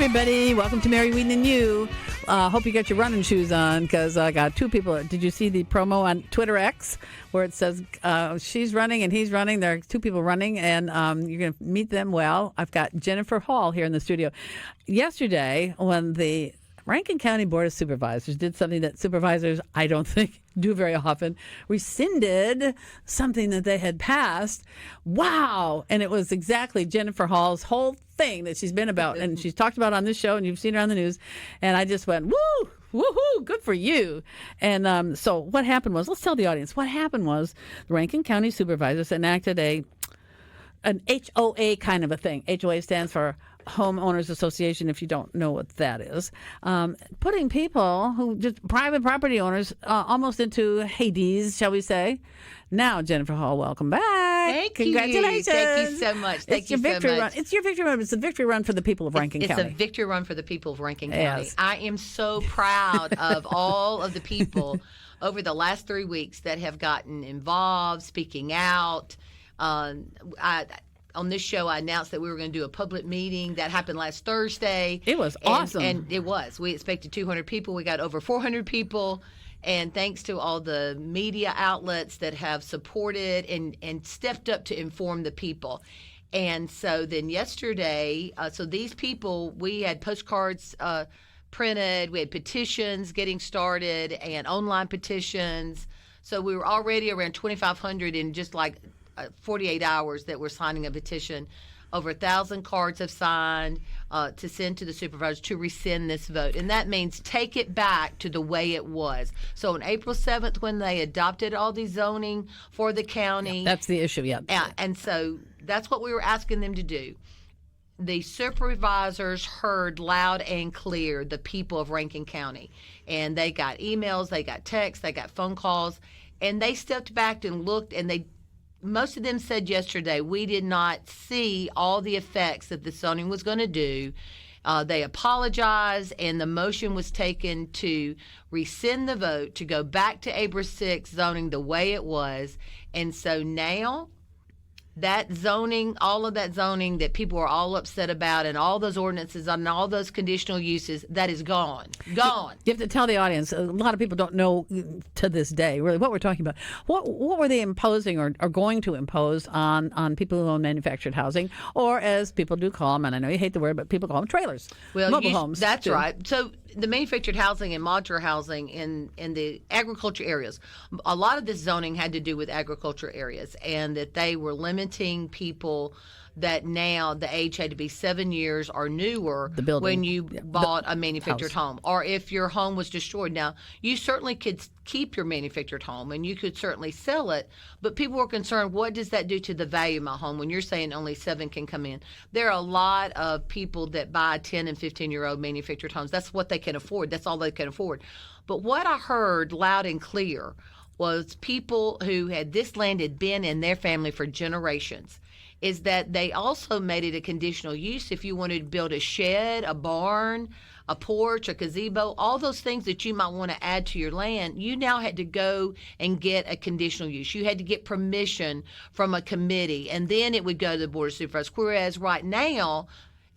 everybody. Welcome to Mary, Wieden, and You. Hope you got your running shoes on, because I got two people. Did you see the promo on Twitter X where it says she's running and he's running? There are two people running, and you're going to meet them. Well, I've got Jennifer Hall here in the studio. Yesterday, when the Rankin County Board of Supervisors did something that supervisors, I don't think, do very often, rescinded something that they had passed. Wow. And it was exactly Jennifer Hall's whole thing that she's been about, and she's talked about on this show, and you've seen her on the news. And I just went, woo, woohoo, good for you. And so what happened was, let's tell the audience, what happened was the Rankin County Supervisors enacted an HOA kind of a thing. HOA stands for Homeowners Association, if you don't know what that is. Putting people who just private property owners almost into Hades, shall we say. Now, Jennifer Hall, welcome back. Thank you. Congratulations. Thank you so much. Thank you so much. Run. It's your victory run. It's a victory run for the people of Rankin County. It's a victory run for the people of Rankin County. Yes. I am so proud of all of the people over the last 3 weeks that have gotten involved, speaking out. On this show, I announced that we were going to do a public meeting. That happened last Thursday. It was awesome. And it was. We expected 200 people. We got over 400 people. And thanks to all the media outlets that have supported and stepped up to inform the people. And so then yesterday, so these people, we had postcards printed. We had petitions getting started and online petitions. So we were already around 2,500 in just like 48 hours that we're signing a petition. Over 1,000 cards have signed to send to the supervisors to rescind this vote. And that means take it back to the way it was. So on April 7th, when they adopted all the zoning for the county. That's the issue, yeah. And so that's what we were asking them to do. The supervisors heard loud and clear the people of Rankin County. And they got emails, they got texts, they got phone calls. And they stepped back and looked, and most of them said yesterday, we did not see all the effects that the zoning was going to do. They apologized, and the motion was taken to rescind the vote, to go back to April 6th zoning the way it was. And so now that zoning, all of that zoning that people are all upset about, and all those ordinances and all those conditional uses, that is gone. Gone. You have to tell the audience. A lot of people don't know to this day really what we're talking about. What were they imposing or going to impose on people who own manufactured housing, or as people do call them, and I know you hate the word, but people call them trailers, mobile homes. That's too. right. So the manufactured housing and modular housing in the agriculture areas, a lot of this zoning had to do with agriculture areas, and that they were limiting people that now the age had to be 7 years or newer when you bought a manufactured home, or if your home was destroyed. Now, you certainly could keep your manufactured home and you could certainly sell it, but people were concerned, what does that do to the value of my home when you're saying only 7 can come in? There are a lot of people that buy 10 and 15-year-old manufactured homes. That's what they can afford. That's all they can afford. But what I heard loud and clear was people who had this land had been in their family for generations, is that they also made it a conditional use. If you wanted to build a shed, a barn, a porch, a gazebo, all those things that you might want to add to your land, you now had to go and get a conditional use. You had to get permission from a committee, and then it would go to the Board of Supervisors. Whereas right now,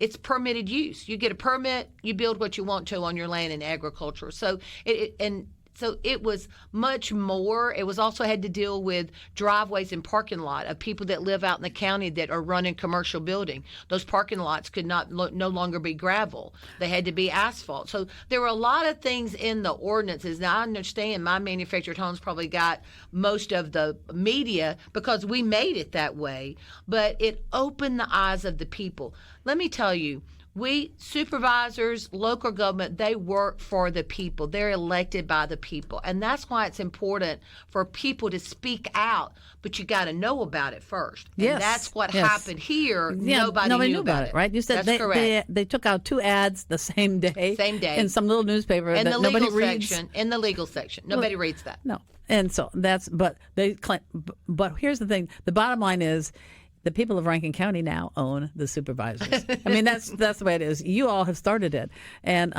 it's permitted use. You get a permit, you build what you want to on your land in agriculture. So So it was much more. It was also had to deal with driveways and parking lot of people that live out in the county that are running commercial building. Those parking lots could no longer be gravel. They had to be asphalt. So there were a lot of things in the ordinances. Now, I understand my manufactured homes probably got most of the media because we made it that way, but it opened the eyes of the people. Let me tell you, we supervisors, local government, they work for the people. They're elected by the people. And that's why it's important for people to speak out. But you got to know about it first. Yes. And that's what happened here. Yeah, nobody knew about it. Right? You said that's correct. They took out 2 ads the same day. Same day. In some little newspaper in that the nobody legal reads. section. In the legal section. Nobody reads that. No. And so but they claim, but here's the thing. The bottom line is, the people of Rankin County now own the supervisors. I mean, that's the way it is. You all have started it. And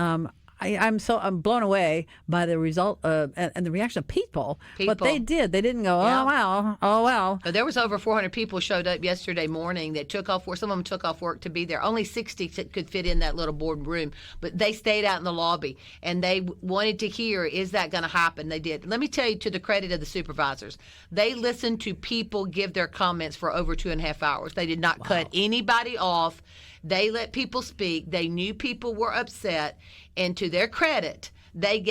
I'm blown away by the result and the reaction of people. What they did, they didn't go, Yeah. oh well. There was over 400 people showed up yesterday morning that took off work. Some of them took off work to be there. Only 60 could fit in that little boardroom, but they stayed out in the lobby and they wanted to hear, is that going to happen? They did. Let me tell you, to the credit of the supervisors, they listened to people give their comments for over 2.5 hours. They did not cut anybody off. They let people speak. They knew people were upset, and to their credit, they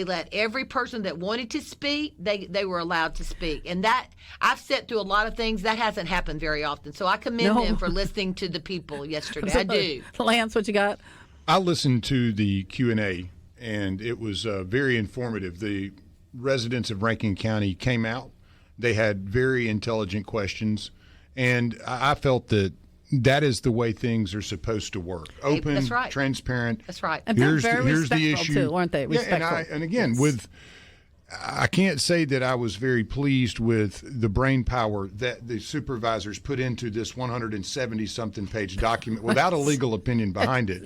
let every person that wanted to speak, they were allowed to speak. And that, I've sat through a lot of things that hasn't happened very often. So I commend them for listening to the people yesterday. I do. Lance, what you got? I listened to the Q&A, and it was very informative. The residents of Rankin County came out. They had very intelligent questions, and I felt that is the way things are supposed to work. Open, that's right. Transparent. That's right. And they're very here's the respectful, issue. too, weren't they? Yeah, Respectful. and again, I can't say that I was very pleased with the brain power that the supervisors put into this 170-something page document without a legal opinion behind it.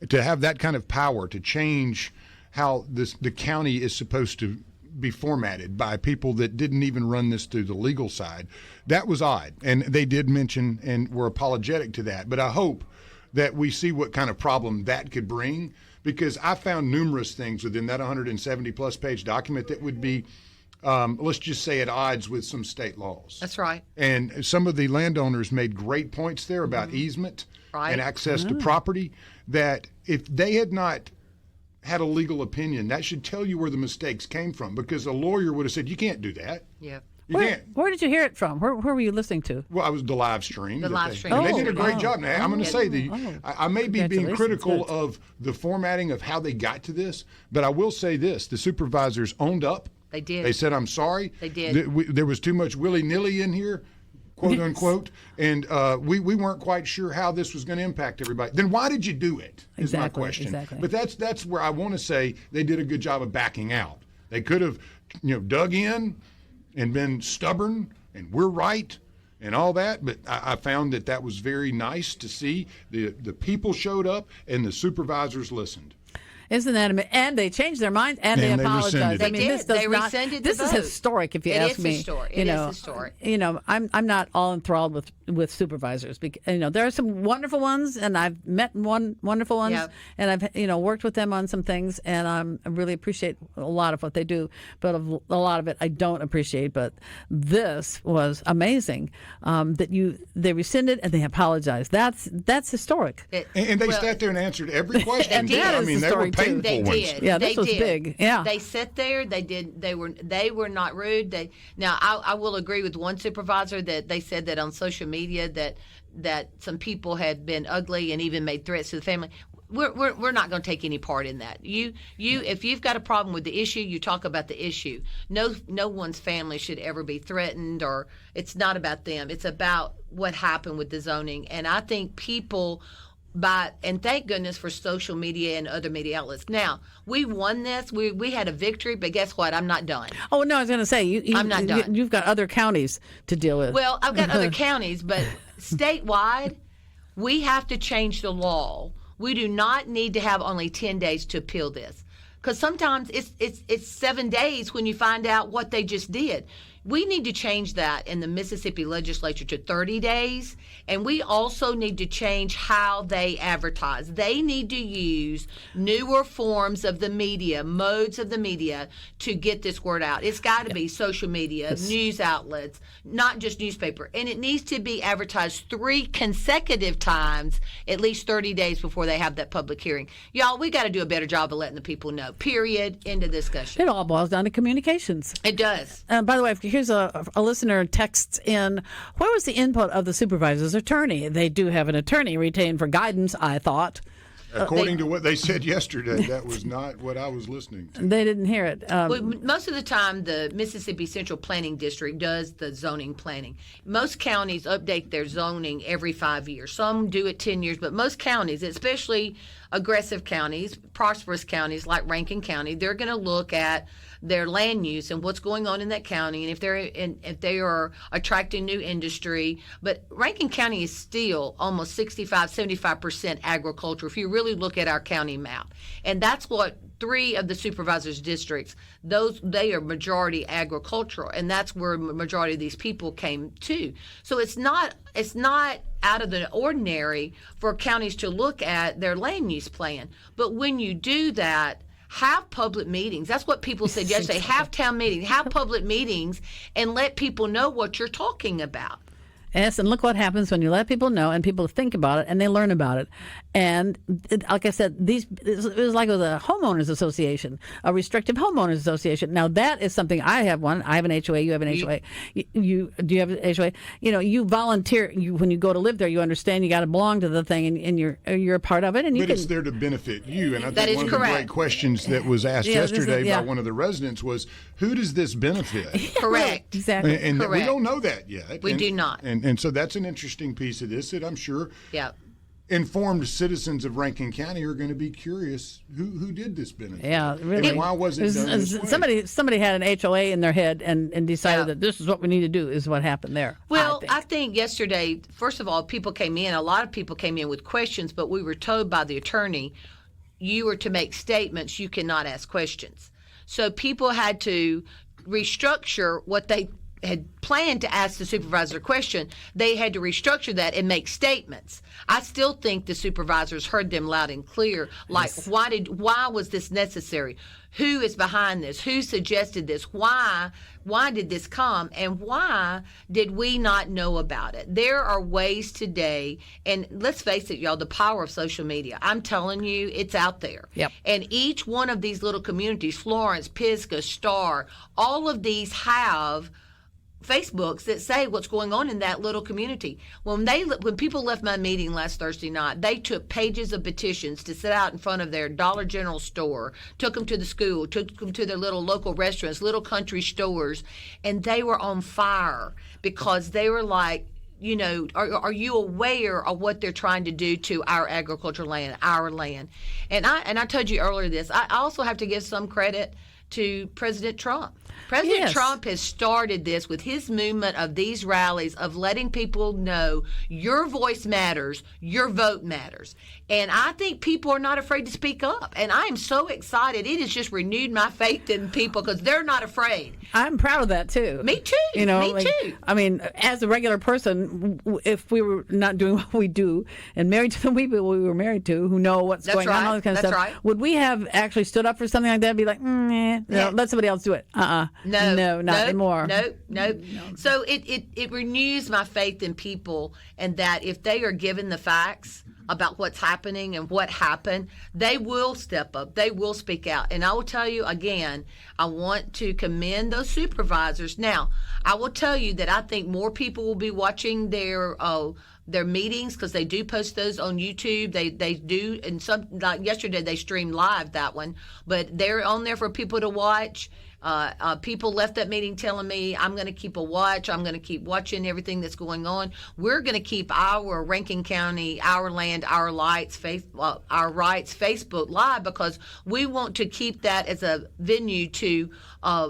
To have that kind of power to change how the county is supposed to be formatted by people that didn't even run this through the legal side. That was odd. And they did mention and were apologetic to that. But I hope that we see what kind of problem that could bring, because I found numerous things within that 170-plus page document that would be, let's just say, at odds with some state laws. That's right. And some of the landowners made great points there about easement and access to property, that if they had not had a legal opinion, that should tell you where the mistakes came from, because a lawyer would have said, you can't do that. Yeah. You can't. Where did you hear it from? Where were you listening to? Well, I was the live stream. The live stream. And they did a great job. Now, I'm going to say I may be being Congratulations. critical Good. of the formatting of how they got to this, but I will say this: the supervisors owned up. They did. They said, "I'm sorry." They did. There was too much willy-nilly in here, quote unquote, and we weren't quite sure how this was going to impact everybody. Then why did you do it? Is my Exactly, question. exactly. But that's where I want to say they did a good job of backing out. They could have, dug in and been stubborn and we're right and all that, but I found that was very nice to see. The people showed up and the supervisors listened. Isn't that amazing? And they changed their minds and they And they apologized. rescinded it. I mean, They this did. does They not. rescinded the This is vote. historic, if you It ask is me. historic. It is historic. I'm not all enthralled with supervisors. Because, there are some wonderful ones, and I've met wonderful ones, Yep. and I've worked with them on some things, and I really appreciate a lot of what they do. But a lot of it I don't appreciate. But this was amazing that they rescinded and they apologized. That's historic. And they sat there and answered every question. They did. That I is mean, the they were story, too. painful They ones. did. Yeah, this They was did. big. Yeah. They sat there. They were not rude. I will agree with one supervisor that they said that on social media that some people had been ugly and even made threats to the family. We're not going to take any part in that. You if you've got a problem with the issue, you talk about the issue. No one's family should ever be threatened, or it's not about them. It's about what happened with the zoning. And I think people, and thank goodness for social media and other media outlets. Now, we won this. We had a victory, but guess what? I'm not done. Oh no, I was going to say I'm not done. You've got other counties to deal with. Well, I've got other counties, but statewide, we have to change the law. We do not need to have only 10 days to appeal this, because sometimes it's 7 days when you find out what they just did. We need to change that in the Mississippi legislature to 30 days, and we also need to change how they advertise. They need to use newer forms of the media, modes of the media, to get this word out. It's got to be social media, news outlets, not just newspaper, and it needs to be advertised 3 consecutive times, at least 30 days before they have that public hearing. Y'all, we got to do a better job of letting the people know. Period. End of discussion. It all boils down to communications. It does. By the way, here's a listener texts in, where was the input of the supervisor's attorney? They do have an attorney retained for guidance, I thought. According to what they said yesterday, that was not what I was listening to. They didn't hear it. Well, most of the time, the Mississippi Central Planning District does the zoning planning. Most counties update their zoning every 5 years. Some do it 10 years, but most counties, especially aggressive counties, prosperous counties like Rankin County, they're going to look at their land use and what's going on in that county, and if they are attracting new industry. But Rankin County is still almost 75% agriculture if you really look at our county map. And that's what 3 of the supervisors districts, they are majority agricultural, and that's where majority of these people came to. So it's not out of the ordinary for counties to look at their land use plan. But when you do that, have public meetings. That's what people said yesterday. Have town meetings, have public meetings, and let people know what you're talking about. Yes, and look what happens when you let people know and people think about it and they learn about it. And like I said, it was like with a homeowners association, a restrictive homeowners association. Now that is something I have one. I have an HOA. You have an HOA. Do you have an HOA? You volunteer. When you go to live there, you understand you got to belong to the thing, and you're a part of it. And but it's there to benefit you. And I that think one correct. of the great questions that was asked yesterday by one of the residents was, who does this benefit? Correct. Exactly. And correct. we don't know that yet. We do not. And so that's an interesting piece of this that I'm sure informed citizens of Rankin County are going to be curious who did this benefit. Yeah, really. And why was it done this way? Somebody had an HOA in their head and decided that this is what we need to do, is what happened there. Well, I think yesterday, first of all, a lot of people came in with questions, but we were told by the attorney, you were to make statements, you cannot ask questions. So people had to restructure what they had planned to ask the supervisor a question. They had to restructure that and make statements. I still think the supervisors heard them loud and clear. Like, yes. Why was this necessary? Who is behind this? Who suggested this? Why did this come? And why did we not know about it? There are ways today, and let's face it, y'all, the power of social media. I'm telling you, it's out there. Yep. And each one of these little communities, Florence, Pisgah, Star, all of these have Facebooks that say what's going on in that little community. When people left my meeting last Thursday night, they took pages of petitions to sit out in front of their Dollar General store, took them to the school, took them to their little local restaurants, little country stores, and they were on fire because they were like, are you aware of what they're trying to do to our agricultural land, our land? And I told you earlier this. I also have to give some credit to President Trump. President Trump has started this with his movement of these rallies of letting people know your voice matters, your vote matters. And I think people are not afraid to speak up. And I am so excited. It has just renewed my faith in people because they're not afraid. I'm proud of that, too. Me too. Me too. I mean, as a regular person, if we were not doing what we do and married to the people we were married to who know what's going on, all this kind of stuff, would we have actually stood up for something like that and be like, let somebody else do it? No, not anymore. No. So it renews my faith in people, and that if they are given the facts about what's happening and what happened, they will step up. They will speak out. And I will tell you again, I want to commend those supervisors. Now, I will tell you that I think more people will be watching their meetings because they do post those on YouTube. They do, and like yesterday they streamed live that one, but they're on there for people to watch. People left that meeting telling me, I'm going to keep a watch. I'm going to keep watching everything that's going on. We're going to keep our Rankin County, Our Land, Our Rights Facebook Live because we want to keep that as a venue to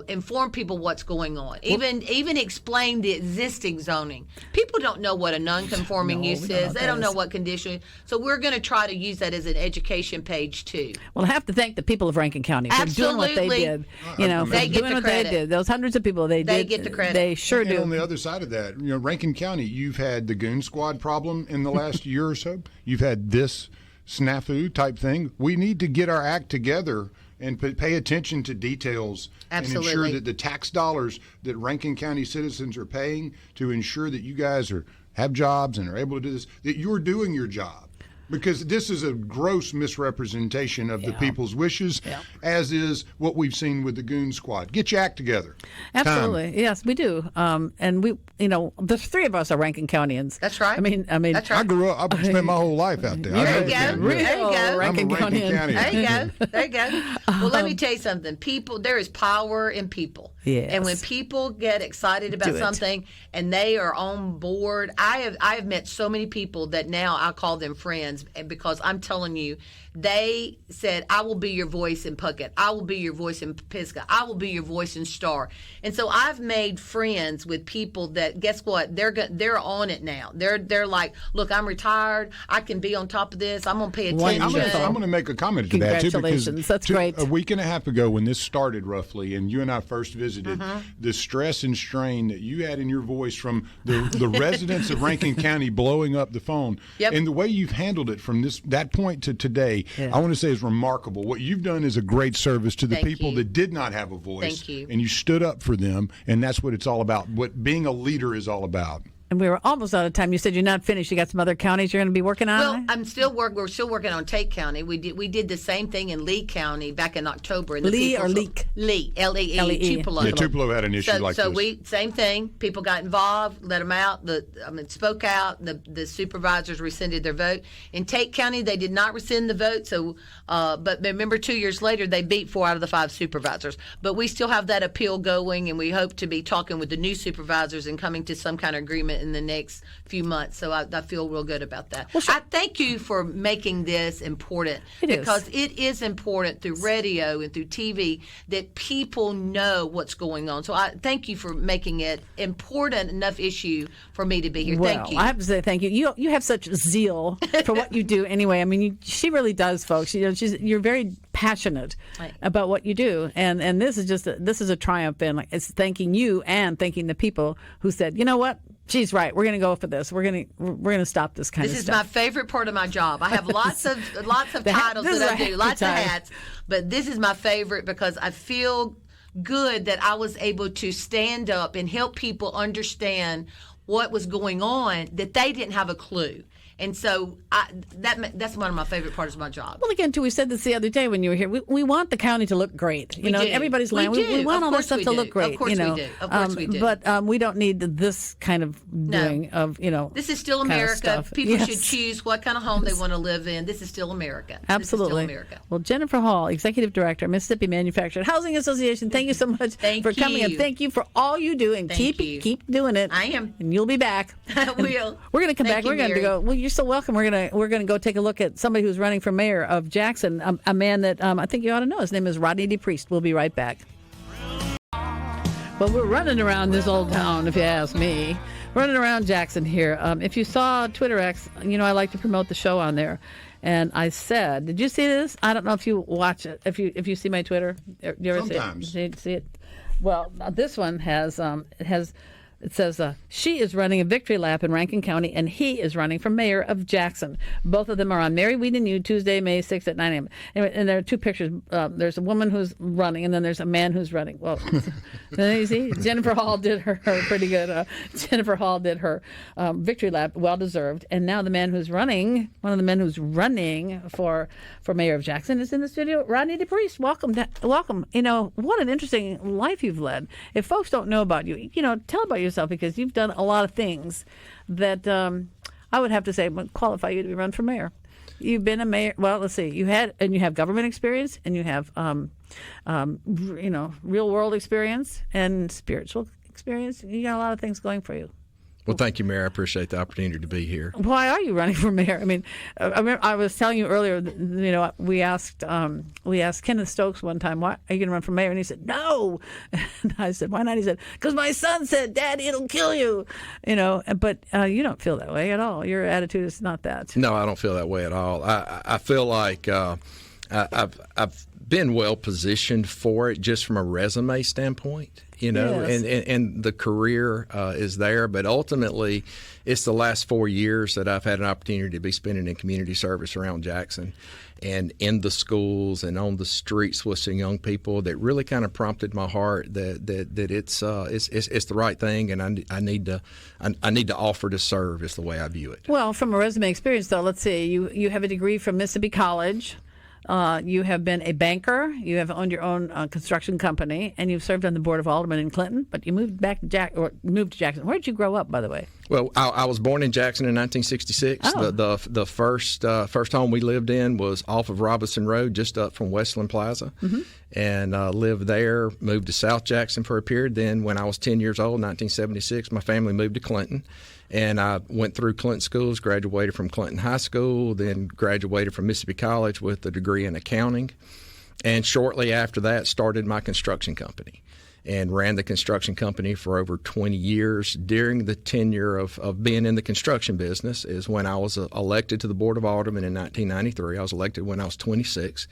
inform people what's going on. Even explain the existing zoning. People don't know what a non-conforming use is. They don't know what condition. So we're going to try to use that as an education page too. Well, I have to thank the people of Rankin County for doing what they did. They get doing the what credit. they did. Those hundreds of people, they get the credit. They sure do. And on the other side of that, Rankin County, you've had the goon squad problem in the last year or so. You've had this snafu type thing. We need to get our act together and pay attention to details. Absolutely. And ensure that the tax dollars that Rankin County citizens are paying to ensure that you guys have jobs and are able to do this, that you're doing your job. Because this is a gross misrepresentation of the people's wishes, as is what we've seen with the goon squad. Get your act together. Absolutely. Yes, we do. And the three of us are Rankin Countyans. That's right. I mean, That's right. I grew up. I spent my whole life out there. There you go. Real There you go. Rankin I'm a Rankin County. County. There you go. Well, let me tell you something. People, there is power in people. Yes. And when people get excited about Do it. something and they are on board, I have met so many people that now I call them friends, and because I'm telling you, they said, I will be your voice in Puckett. I will be your voice in Pisgah. I will be your voice in Star. And so I've made friends with people that, guess what? They're on it now. They're like, look, I'm retired. I can be on top of this. I'm going to pay attention. I'm going to make a comment to that too, because Congratulations. That's great. A week and a half ago, when this started roughly, and you and I first visited, the stress and strain that you had in your voice from the residents of Rankin County blowing up the phone, and the way you've handled it from that point to today, I want to say is remarkable. What you've done is a great service to the people that did not have a voice. Thank you. And you stood up for them, and that's what it's all about. What being a leader is all about. And we were almost out of time. You said you're not finished. You got some other counties you're going to be working on? Well, we're still working on Tate County. We did the same thing in Lee County back in October. And Lee or Leak? Lee, L-E-E, L-E-E. Tupelo. Yeah, Tupelo had an issue like this. So same thing. People got involved, let them out. Spoke out. The supervisors rescinded their vote. In Tate County, they did not rescind the vote. So, but remember, 2 years later, they beat 4 out of the 5 supervisors. But we still have that appeal going, and we hope to be talking with the new supervisors and coming to some kind of agreement in the next few months. So I feel real good about that. Well, sure. I thank you for making this important, because it is important through radio and through TV that people know what's going on. So I thank you for making it important enough issue for me to be here. Well, Thank you. I have to say thank you. You have such zeal for what you do anyway. I mean, she really does, folks. You're very passionate about what you do, and this is a triumph, and it's thanking you and thanking the people who said, you know what, she's right. We're going to go for this. We're going to stop this kind of stuff. This is my favorite part of my job. I have lots of titles that I do, lots of hats, but this is my favorite because I feel good that I was able to stand up and help people understand what was going on, that they didn't have a clue. And so that's one of my favorite parts of my job. Well, again, too, we said this the other day when you were here. We want the county to look great. You know, do. everybody's land. We want all this stuff to look great. Of course we do. Of course we do. But we don't need this kind of doing of, This is still America. People should choose what kind of home they want to live in. This is still America. Absolutely. This is still America. Well, Jennifer Hall, Executive Director, Mississippi Manufactured Housing Association, thank you so much for coming, and thank you for all you do, and keep doing it. I am. And you'll be back. I will. We're going to come back. We're going to go. Well, you're so welcome. We're going to go take a look at somebody who's running for mayor of Jackson, a man that I think you ought to know. His name is Rodney DePriest. We'll be right back. Well, we're running around this old town, if you ask me. Running around Jackson here. If you saw Twitter X, I like to promote the show on there. And I said, did you see this? I don't know if you watch it. If you see my Twitter, do you ever Sometimes. see it? Well, this one has it says, she is running a victory lap in Rankin County, and he is running for mayor of Jackson. Both of them are on Mary Wieden U, Tuesday, May 6th at 9 a.m. Anyway, and there are 2 pictures. There's a woman who's running, and then there's a man who's running. Well, you see, Jennifer Hall did her pretty good. Jennifer Hall did her victory lap, well-deserved. And now the man who's running, one of the men who's running for mayor of Jackson is in the studio, Rodney DePriest. Welcome. Welcome. What an interesting life you've led. If folks don't know about you, tell about yourself, because you've done a lot of things that I would have to say would qualify you to be run for mayor. You've been a mayor. Well, let's see. You have government experience, and you have real world experience and spiritual experience. You got a lot of things going for you. Well, thank you, Mayor. I appreciate the opportunity to be here. Why are you running for mayor? I mean, I was telling you earlier, we asked Kenneth Stokes one time, why are you going to run for mayor? And he said, no. And I said, why not? He said, because my son said, Daddy, it'll kill you. But you don't feel that way at all. Your attitude is not that. No, I don't feel that way at all. I feel like I've been well positioned for it just from a resume standpoint. Yes. And the career is there. But ultimately, it's the last 4 years that I've had an opportunity to be spending in community service around Jackson and in the schools and on the streets with some young people that really kind of prompted my heart that it's the right thing, and I need to offer to serve is the way I view it. Well, from a resume experience, though, let's see. You have a degree from Mississippi College. You have been a banker. You have owned your own construction company, and you've served on the board of aldermen in Clinton. But you moved back to moved to Jackson. Where did you grow up, by the way? Well, I was born in Jackson in 1966. Oh. The first home we lived in was off of Robinson Road, just up from Westland Plaza, and lived there. Moved to South Jackson for a period. Then, when I was 10 years old, 1976, my family moved to Clinton. And I went through Clinton schools, graduated from Clinton High School, then graduated from Mississippi College with a degree in accounting. And shortly after that, started my construction company and ran the construction company for over 20 years. During the tenure of being in the construction business is when I was elected to the Board of Aldermen in 1993. I was elected when I was 26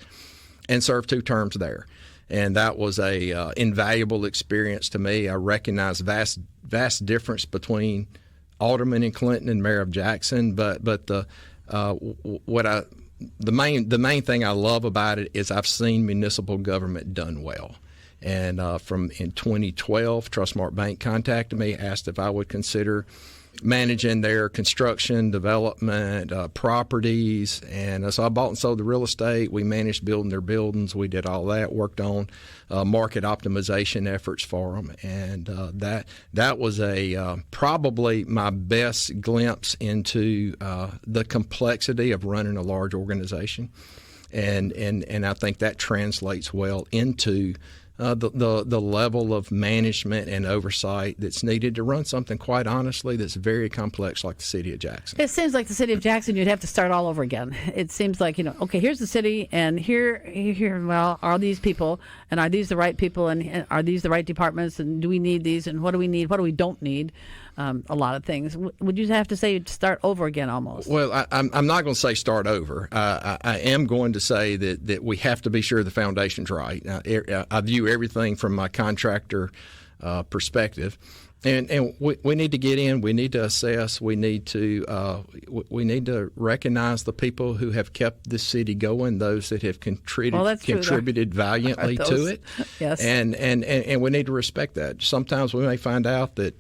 and served 2 terms there. And that was a invaluable experience to me. I recognize vast difference between alderman in Clinton and mayor of Jackson, but the main thing I love about it is I've seen municipal government done well. And in 2012, Trustmark Bank contacted me, asked if I would consider managing their construction, development, properties. And so I bought and sold the real estate. We managed building their buildings. We did all that, worked on market optimization efforts for them. And that was probably my best glimpse into the complexity of running a large organization. And I think that translates well into the level of management and oversight that's needed to run something, quite honestly, that's very complex like the city of Jackson. It seems like the city of Jackson, you'd have to start all over again. It seems like, okay, here's the city, and here, well, are these people, and are these the right people, and are these the right departments, and do we need these, and what do we need, what do we don't need? A lot of things. Would you have to say start over again almost? Well, I'm not going to say start over. I am going to say that we have to be sure the foundation's right. I view everything from my contractor perspective. And we need to get in. We need to assess. We need to recognize the people who have kept this city going. Those that have contributed valiantly to it. Yes. And we need to respect that. Sometimes we may find out that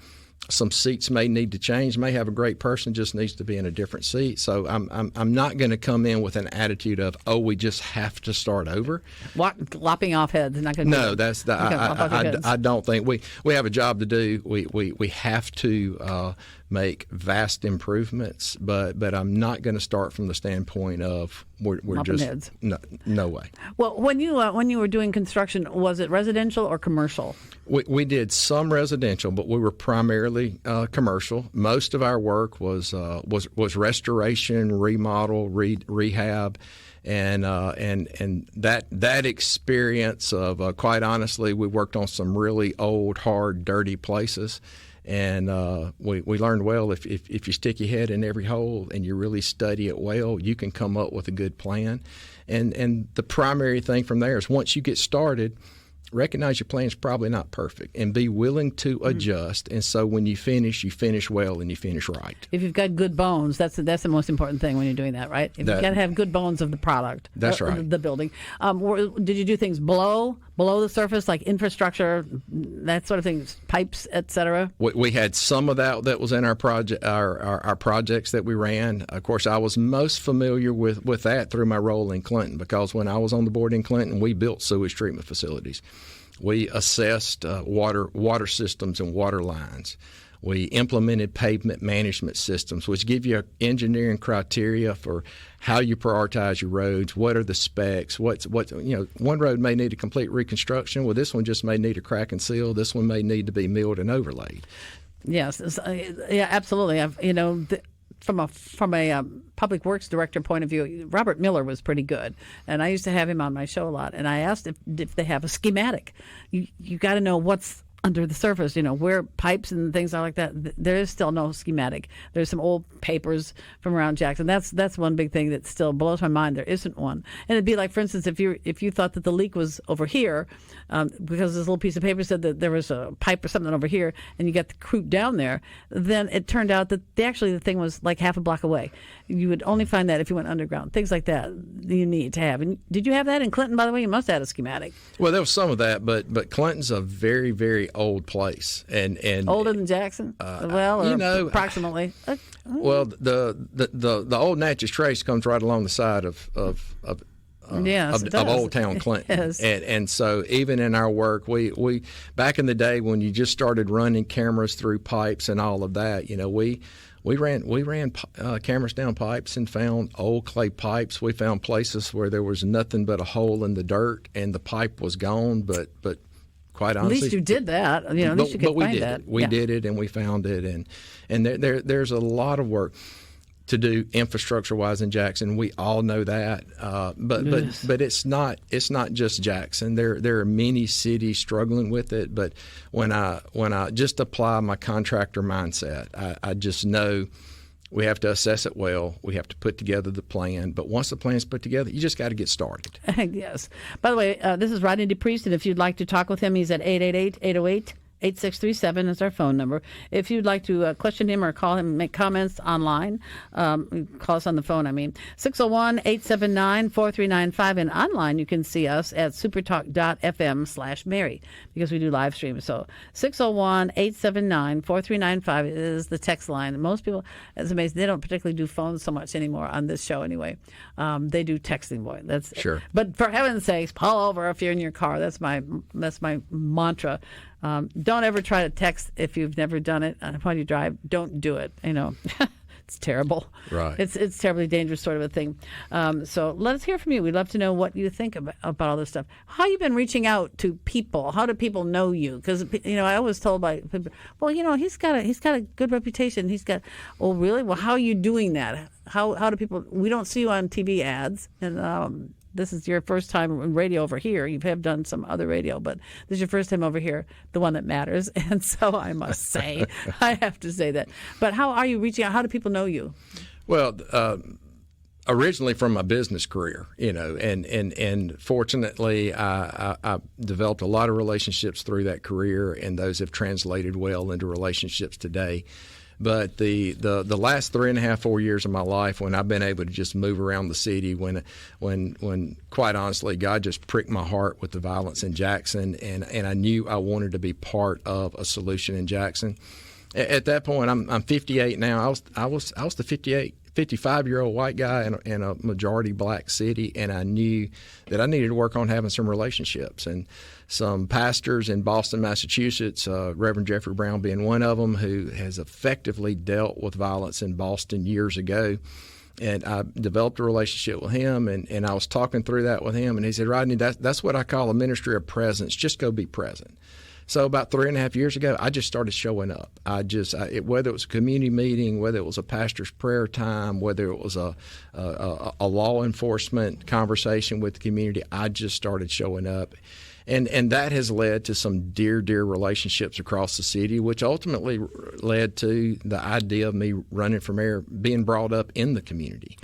some seats may need to change. May have a great person, just needs to be in a different seat. So I'm not going to come in with an attitude of, we just have to start over. Lopping off heads. Not going to. No, that's I don't think we have a job to do. We have to make vast improvements, but I'm not going to start from the standpoint of we're just heads. No way. Well, when you were doing construction, was it residential or commercial? We did some residential, but we were primarily commercial. Most of our work was restoration, remodel, rehab, and that experience of quite honestly, we worked on some really old, hard, dirty places. And we learned, well, if you stick your head in every hole and you really study it well, you can come up with a good plan. And the primary thing from there is once you get started, recognize your plan is probably not perfect and be willing to adjust. And so when you finish well and you finish right. If you've got good bones, that's the most important thing when you're doing that, right? You've got to have good bones of the product. That's right. The building. Did you do things below the surface, like infrastructure, that sort of thing, pipes, et cetera? We had some of that was in our project, our projects that we ran. Of course, I was most familiar with that through my role in Clinton, because when I was on the board in Clinton, we built sewage treatment facilities. We assessed water systems and water lines. We implemented pavement management systems, which give you engineering criteria for how you prioritize your roads. What are the specs? One road may need a complete reconstruction. Well, this one just may need a crack and seal. This one may need to be milled and overlaid. Yes, yeah, absolutely. From a public works director point of view, Robert Miller was pretty good, and I used to have him on my show a lot. And I asked if they have a schematic. You got to know what's under the surface, where pipes and things are like that. There is still no schematic. There's some old papers from around Jackson. That's one big thing that still blows my mind. There isn't one. And it'd be like, for instance, if you thought that the leak was over here, because this little piece of paper said that there was a pipe or something over here, and you got the crew down there, then it turned out that the thing was like half a block away. You would only find that if you went underground. Things like that you need to have. And did you have that in Clinton, by the way? You must have had a schematic. Well, there was some of that, but Clinton's a very, very old place, and older than Jackson. Approximately. Well, the old Natchez Trace comes right along the side of Yes, it does. Old Town Clinton. Yes. And so even in our work, we back in the day when you just started running cameras through pipes and all of that, we ran cameras down pipes and found old clay pipes. We found places where there was nothing but a hole in the dirt and the pipe was gone, but quite honestly, At least you did that. At least you could find that. We did it, and we found it, and there's a lot of work to do infrastructure-wise in Jackson. We all know that, but it's not just Jackson. There are many cities struggling with it. But when I just apply my contractor mindset, I just know we have to assess it well. We have to put together the plan. But once the plan's put together, you just got to get started. Yes. By the way, this is Rodney DePriest, and if you'd like to talk with him, he's at 888-808-8637 is our phone number. If you'd like to question him or call him, make comments online, call us on the phone, 601-879-4395. And online, you can see us at supertalk.fm/Mary because we do live stream. So 601-879-4395 is the text line. Most people, it's amazing, they don't particularly do phones so much anymore on this show anyway. They do texting, boy. That's sure. But for heaven's sakes, pull over if you're in your car. That's my mantra. Don't ever try to text if you've never done it. When you drive, don't do it. It's terrible. Right. It's terribly dangerous sort of a thing. So let us hear from you. We'd love to know what you think about all this stuff. How you been reaching out to people? How do people know you? Because I was told by people, well, he's got a good reputation. He's got. Oh, really? Well, how are you doing that? How do people? We don't see you on TV ads, and this is your first time in radio over here. You have done some other radio, but this is your first time over here, the one that matters. And so I must say, I have to say that. But how are you reaching out? How do people know you? Well, originally from my business career, and fortunately I developed a lot of relationships through that career, and those have translated well into relationships today. But the last 3.5, 4 years of my life, when I've been able to just move around the city, when quite honestly, God just pricked my heart with the violence in Jackson, and I knew I wanted to be part of a solution in Jackson. At that point, I'm 58 now. I was the 55-year-old white guy in a majority black city, and I knew that I needed to work on having some relationships. And some pastors in Boston, Massachusetts, Reverend Jeffrey Brown being one of them, who has effectively dealt with violence in Boston years ago. And I developed a relationship with him, and I was talking through that with him, and he said, Rodney, that's what I call a ministry of presence. Just go be present. So about 3.5 years ago, I just started showing up. Whether it was a community meeting, whether it was a pastor's prayer time, whether it was a law enforcement conversation with the community, I just started showing up. And that has led to some dear relationships across the city, which ultimately led to the idea of me running for mayor being brought up in the community.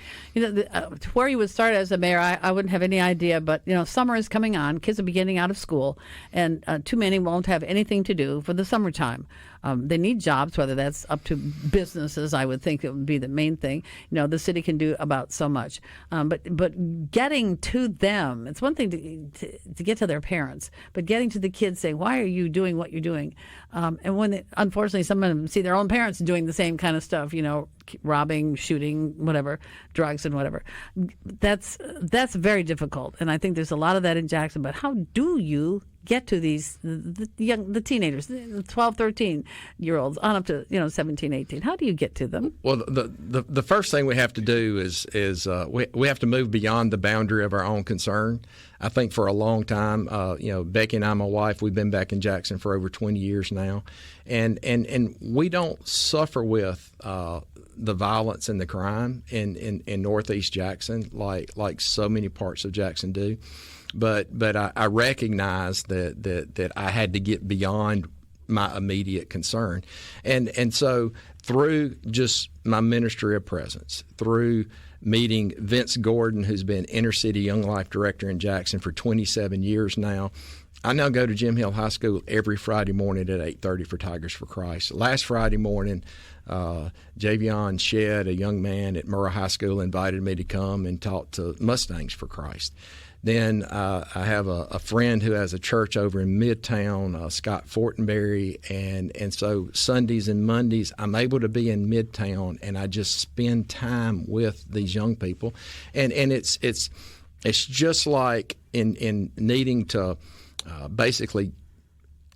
Where you would start as a mayor, I wouldn't have any idea, but, summer is coming on. Kids are beginning out of school, and too many won't have anything to do for the summertime. They need jobs, whether that's up to businesses. I would think it would be the main thing. The city can do about so much. But getting to them, it's one thing to get to their parents, but getting to the kids saying, why are you doing what you're doing? And when unfortunately some of them see their own parents doing the same kind of stuff, robbing, shooting, whatever, drugs and whatever. That's very difficult. And I think there's a lot of that in Jackson. But how do you get to the teenagers, the 12, 13-year-olds on up to 17, 18? How do you get to them? Well, the first thing we have to do is we have to move beyond the boundary of our own concern. I think for a long time, Becky and I, my wife, we've been back in Jackson for over 20 years now, and we don't suffer with the violence and the crime in Northeast Jackson like so many parts of Jackson do. But I recognize that I had to get beyond my immediate concern. And so through just my ministry of presence, through meeting Vince Gordon, who's been Inner City Young Life Director in Jackson for 27 years now, I now go to Jim Hill High School every Friday morning at 8:30 for Tigers for Christ. Last Friday morning, Javion Shedd, a young man at Mayoral High School, invited me to come and talk to Mustangs for Christ. Then I have a friend who has a church over in Midtown, Scott Fortenberry, and so Sundays and Mondays I'm able to be in Midtown, and I just spend time with these young people, and it's It's just like in needing to basically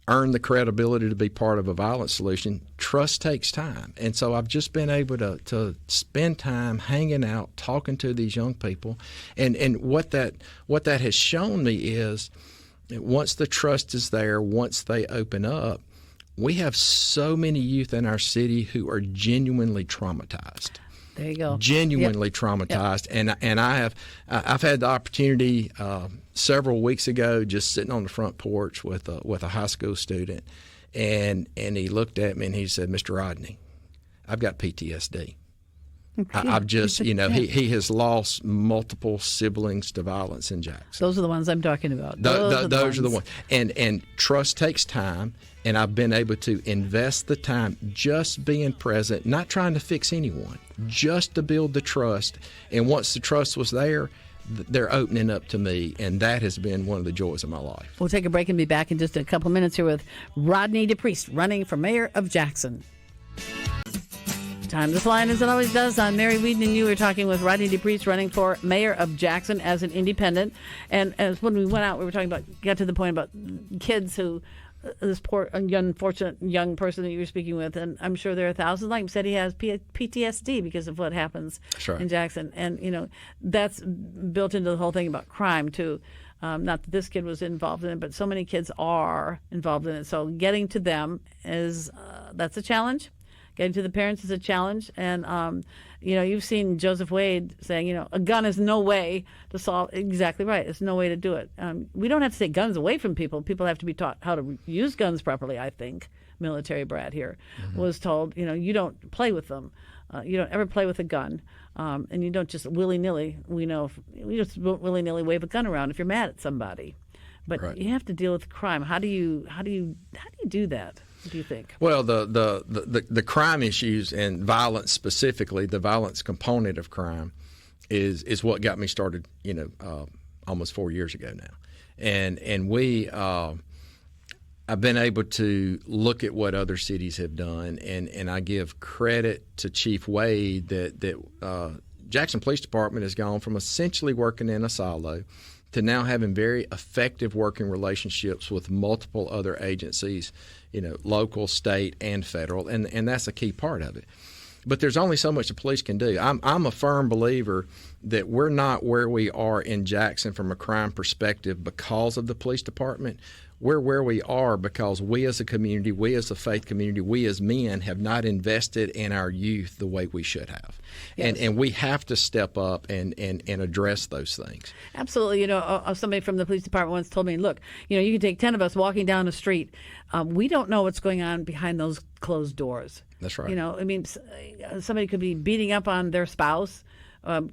earn the credibility to be part of a violence solution. Trust takes time. And so I've just been able to spend time hanging out, talking to these young people. And what that has shown me is that once the trust is there, once they open up, we have so many youth in our city who are genuinely traumatized. There you go. Genuinely traumatized, and I've had the opportunity several weeks ago, just sitting on the front porch with a high school student, and he looked at me and he said, "Mr. Rodney, I've got PTSD. I've just, he has lost multiple siblings to violence in Jackson." Those are the ones I'm talking about. Those are the ones. And trust takes time, and I've been able to invest the time just being present, not trying to fix anyone, just to build the trust. And once the trust was there, they're opening up to me, and that has been one of the joys of my life. We'll take a break and be back in just a couple minutes here with Rodney DePriest, running for mayor of Jackson. Time to fly, as it always does. On Mary Wieden and you. We're talking with Rodney DePriest, running for mayor of Jackson as an independent. And as when we went out, we were talking about, got to the point about kids who, this poor, unfortunate young person that you were speaking with, and I'm sure there are thousands like him, said he has PTSD because of what happens in Jackson. And, that's built into the whole thing about crime, too. Not that this kid was involved in it, but so many kids are involved in it. So getting to them is, that's a challenge. Getting to the parents is a challenge. And, you've seen Joseph Wade saying, a gun is no way to solve. Exactly right. It's no way to do it. We don't have to take guns away from people. People have to be taught how to use guns properly, I think. Military brat here was told, you don't play with them. You don't ever play with a gun. And you don't just willy-nilly, you just won't willy-nilly wave a gun around if you're mad at somebody. But you have to deal with crime. How do you do that? What do you think? Well, the crime issues and violence specifically, the violence component of crime, is what got me started. Almost 4 years ago now, and we. I've been able to look at what other cities have done, and I give credit to Chief Wade that Jackson Police Department has gone from essentially working in a silo to now having very effective working relationships with multiple other agencies, local, state, and federal, and that's a key part of it. But there's only so much the police can do. I'm a firm believer that we're not where we are in Jackson from a crime perspective because of the police department. We're where we are because we as a community, we as a faith community, we as men have not invested in our youth the way we should have. Yes. And we have to step up and address those things. Absolutely. Somebody from the police department once told me, look, you can take 10 of us walking down the street. We don't know what's going on behind those closed doors. That's right. Somebody could be beating up on their spouse,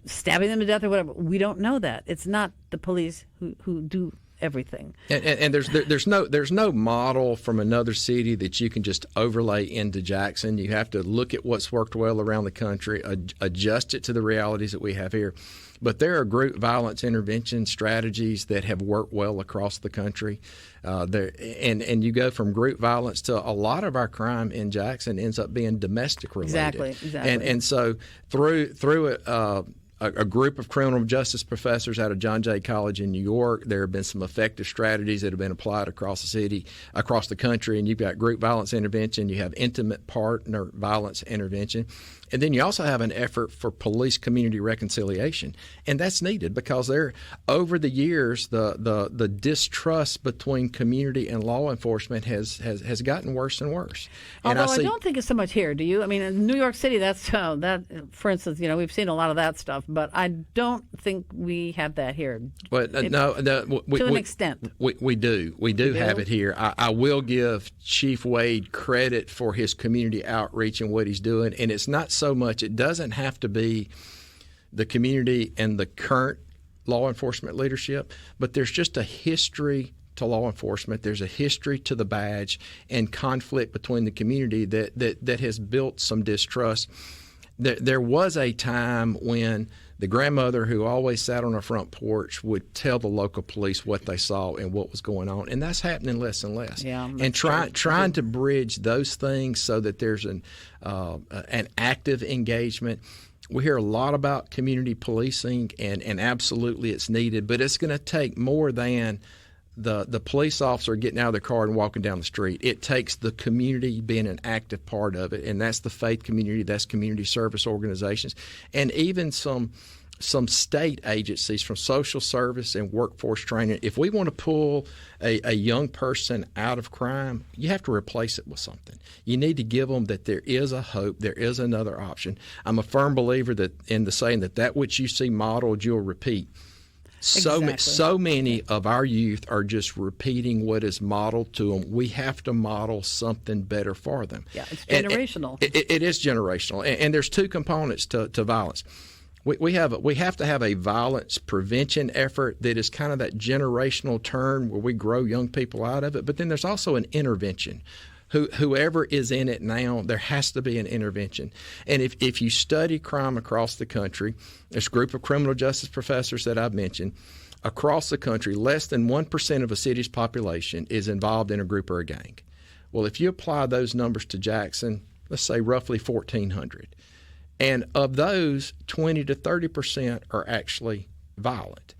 stabbing them to death or whatever. We don't know that. It's not the police who do everything. And there's no model from another city that you can just overlay into Jackson. You have to look at what's worked well around the country, adjust it to the realities that we have here. But there are group violence intervention strategies that have worked well across the country. And you go from group violence to a lot of our crime in Jackson ends up being domestic related. Exactly. And so through a group of criminal justice professors out of John Jay College in New York, there have been some effective strategies that have been applied across the city, across the country. And you've got group violence intervention, you have intimate partner violence intervention. And then you also have an effort for police community reconciliation. And that's needed because over the years, the distrust between community and law enforcement has gotten worse and worse. And Although I don't think it's so much here, do you? I mean, in New York City, that, for instance, we've seen a lot of that stuff, but I don't think we have that here. But to an extent. We do. We do have it here. I will give Chief Wade credit for his community outreach and what he's doing. And it's not so much. It doesn't have to be the community and the current law enforcement leadership, but there's just a history to law enforcement. There's a history to the badge and conflict between the community that has built some distrust. There was a time when the grandmother who always sat on her front porch would tell the local police what they saw and what was going on, and that's happening less and less. Yeah, and trying to bridge those things so that there's an active engagement we hear a lot about community policing, and absolutely it's needed, but it's going to take more than the police officer getting out of their car and walking down the street. It takes the community being an active part of it, and that's the faith community, that's community service organizations, and even some state agencies from social service and workforce training. If we want to pull a young person out of crime, you have to replace it with something. You need to give them that there is a hope, there is another option. I'm a firm believer that in the saying that which you see modeled, you'll repeat. So many of our youth are just repeating what is modeled to them. We have to model something better for them. Yeah, it's generational. And it is generational. And there's two components to violence. We have to have a violence prevention effort that is kind of that generational turn where we grow young people out of it. But then there's also an intervention. Whoever is in it now, there has to be an intervention. And if you study crime across the country, this group of criminal justice professors that I've mentioned, across the country, less than 1% of a city's population is involved in a group or a gang. Well, if you apply those numbers to Jackson, let's say roughly 1,400. And of those, 20 to 30% are actually violent.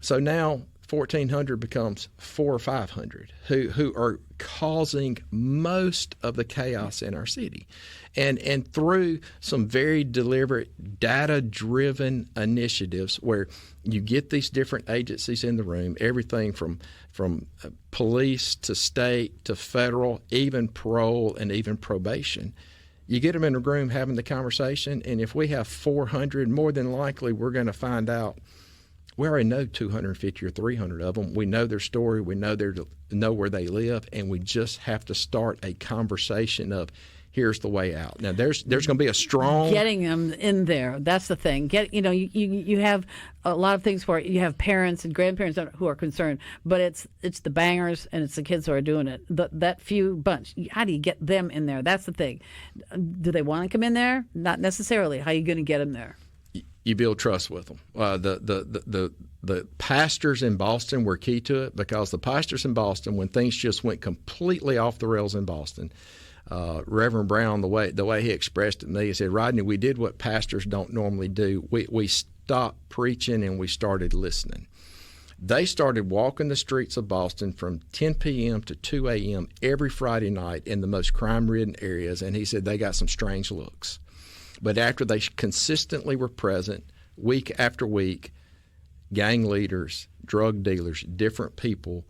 So now 1,400 becomes 400 or 500 who are causing most of the chaos in our city. And through some very deliberate, data-driven initiatives where you get these different agencies in the room, everything from police to state to federal, even parole and even probation, you get them in a room having the conversation, and if we have 400, more than likely we're going to find out we already know 250 or 300 of them. We know their story. We know where they live, and we just have to start a conversation of here's the way out. Now, there's going to be a strong getting them in there. That's the thing. You have a lot of things where you have parents and grandparents who are concerned, but it's the bangers and it's the kids who are doing it. That few bunch. How do you get them in there? That's the thing. Do they want to come in there? Not necessarily. How are you going to get them there? You build trust with them. The pastors in Boston were key to it, because the pastors in Boston, when things just went completely off the rails in Boston, Reverend Brown, the way he expressed it to me, he said, "Rodney, we did what pastors don't normally do. We stopped preaching and we started listening." They started walking the streets of Boston from 10 p.m. to 2 a.m. every Friday night in the most crime-ridden areas, and he said they got some strange looks. But after they consistently were present, week after week, gang leaders, drug dealers, different people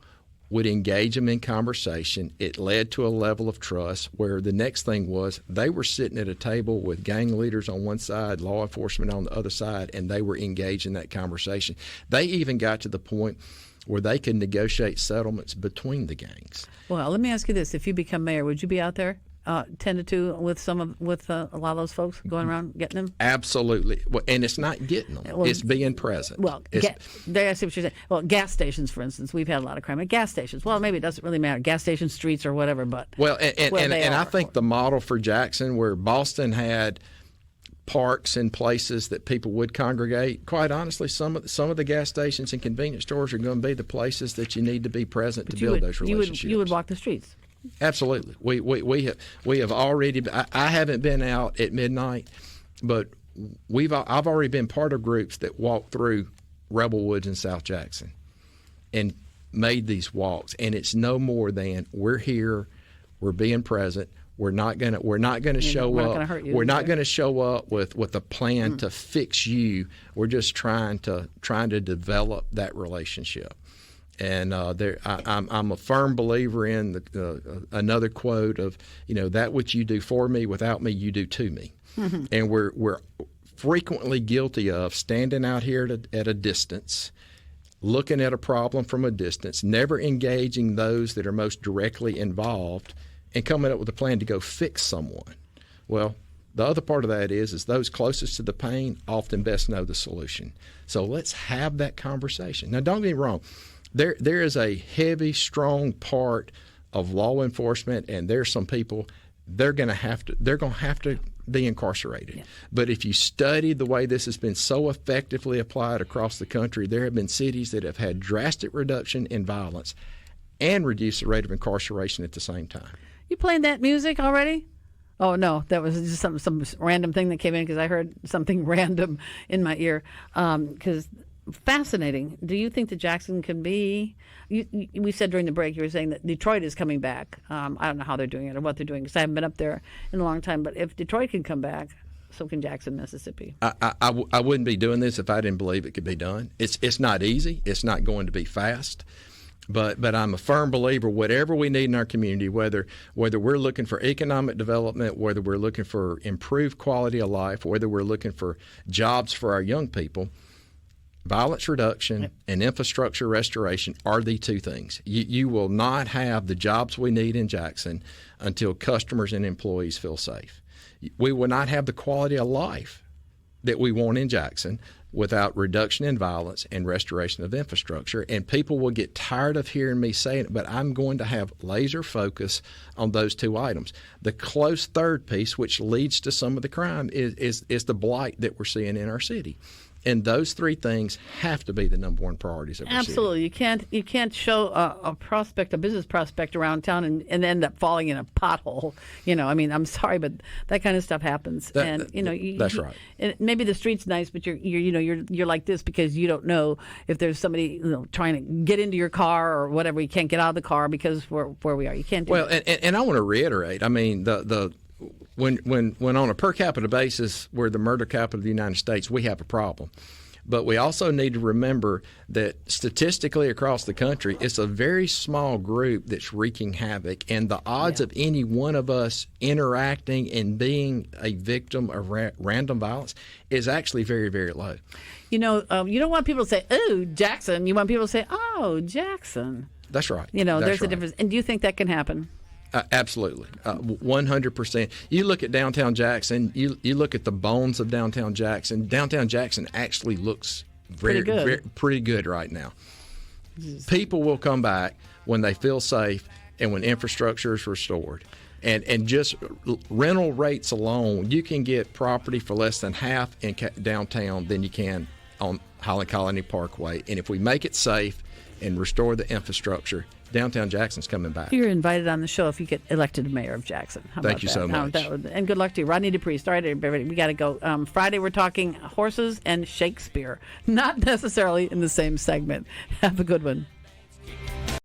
would engage them in conversation. It led to a level of trust where the next thing was they were sitting at a table with gang leaders on one side, law enforcement on the other side, and they were engaged in that conversation. They even got to the point where they could negotiate settlements between the gangs. Well, let me ask you this. If you become mayor, would you be out there 10 to 2 with a lot of those folks going around getting them? Absolutely. Well, and it's not getting them. Well, it's being present. Well, I see what you're saying. Well, gas stations, for instance, we've had a lot of crime at gas stations. Well, maybe it doesn't really matter. Gas station streets or whatever, but well, and I think the model for Jackson, where Boston had parks and places that people would congregate, quite honestly, some of the gas stations and convenience stores are going to be the places that you need to be present to build those relationships. You would walk the streets. Absolutely. We have already. I haven't been out at midnight, but I've already been part of groups that walked through Rebel Woods in South Jackson and made these walks. And it's no more than we're here, we're being present. We're not gonna show up. We're not gonna show up with a plan to fix you. We're just trying to develop that relationship. And I'm a firm believer in another quote of, that which you do for me, without me, you do to me. Mm-hmm. And we're frequently guilty of standing out here at a distance, looking at a problem from a distance, never engaging those that are most directly involved, and coming up with a plan to go fix someone. Well, the other part of that is those closest to the pain often best know the solution. So let's have that conversation. Now, don't get me wrong. There is a heavy, strong part of law enforcement, and there's some people they're going to have to be incarcerated. Yeah. But if you study the way this has been so effectively applied across the country, there have been cities that have had drastic reduction in violence and reduced the rate of incarceration at the same time. You playing that music already? Oh no, that was just some random thing that came in because I heard something random in my ear. Because fascinating. Do you think that Jackson can be? We said during the break you were saying that Detroit is coming back. I don't know how they're doing it or what they're doing because I haven't been up there in a long time. But if Detroit can come back, so can Jackson, Mississippi. I wouldn't be doing this if I didn't believe it could be done. It's not easy. It's not going to be fast. But I'm a firm believer, whatever we need in our community, whether we're looking for economic development, whether we're looking for improved quality of life, whether we're looking for jobs for our young people, violence reduction and infrastructure restoration are the two things. You will not have the jobs we need in Jackson until customers and employees feel safe. We will not have the quality of life that we want in Jackson without reduction in violence and restoration of infrastructure. And people will get tired of hearing me say it, but I'm going to have laser focus on those two items. The close third piece, which leads to some of the crime, is the blight that we're seeing in our city. And those three things have to be the number one priorities of our city. Absolutely. You can't show a business prospect around town and end up falling in a pothole. I mean, I'm sorry, but that kind of stuff happens. That's right. And maybe the street's nice, but you're like this because you don't know if there's somebody trying to get into your car or whatever. You can't get out of the car because where we are. You can't do that. And I want to reiterate. I mean, when on a per capita basis, we're the murder capital of the United States, we have a problem. But we also need to remember that statistically across the country, it's a very small group that's wreaking havoc, and the odds of any one of us interacting and being a victim of random violence is actually very, very low. You don't want people to say, "Oh, Jackson." You want people to say, "Oh, Jackson." That's right. There's a difference. And do you think that can happen? Absolutely, 100%. You look at downtown Jackson. You look at the bones of downtown Jackson. Downtown Jackson actually looks pretty good right now. People will come back when they feel safe and when infrastructure is restored. And just rental rates alone, you can get property for less than half in downtown than you can on Highland Colony Parkway. And if we make it safe and restore the infrastructure, downtown Jackson's coming back. You're invited on the show if you get elected mayor of Jackson. Thank you so much. And good luck to you. Rodney DePriest. All right, everybody, we got to go. Friday, we're talking horses and Shakespeare. Not necessarily in the same segment. Have a good one.